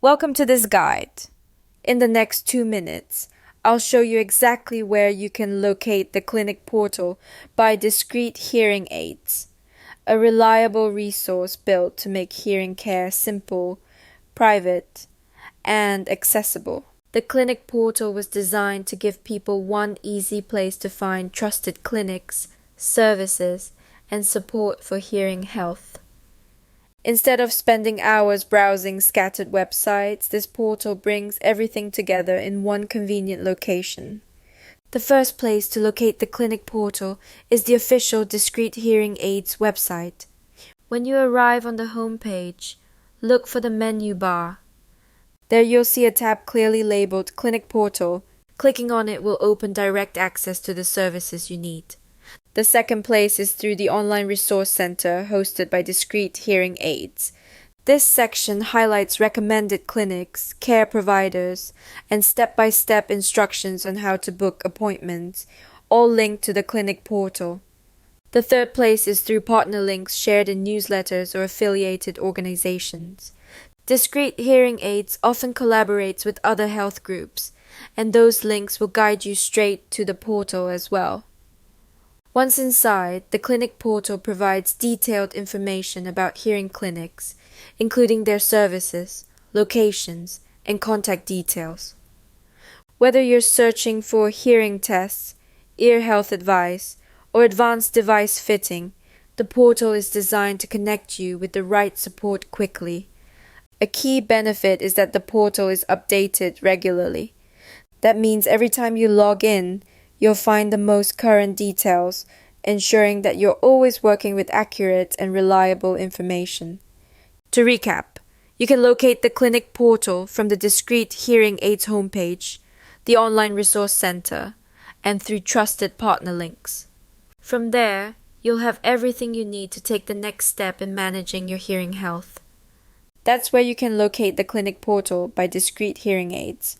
Welcome to this guide. In the next 2 minutes, I'll show you exactly where you can locate the clinic portal by Discreet Hearing Aids, a reliable resource built to make hearing care simple, private, and accessible. The clinic portal was designed to give people one easy place to find trusted clinics, services, and support for hearing health. Instead of spending hours browsing scattered websites, this portal brings everything together in one convenient location. The first place to locate the clinic portal is the official Discreet Hearing Aids website. When you arrive on the home page, look for the menu bar. There you'll see a tab clearly labeled Clinic Portal. Clicking on it will open direct access to the services you need. The second place is through the online resource center hosted by Discreet Hearing Aids. This section highlights recommended clinics, care providers, and step-by-step instructions on how to book appointments, all linked to the clinic portal. The third place is through partner links shared in newsletters or affiliated organizations. Discreet Hearing Aids often collaborates with other health groups, and those links will guide you straight to the portal as well. Once inside, the clinic portal provides detailed information about hearing clinics, including their services, locations, and contact details. Whether you're searching for hearing tests, ear health advice, or advanced device fitting, the portal is designed to connect you with the right support quickly. A key benefit is that the portal is updated regularly. That means every time you log in, you'll find the most current details, ensuring that you're always working with accurate and reliable information. To recap, you can locate the clinic portal from the Discreet Hearing Aids homepage, the online resource center, and through trusted partner links. From there, you'll have everything you need to take the next step in managing your hearing health. That's where you can locate the clinic portal by Discreet Hearing Aids.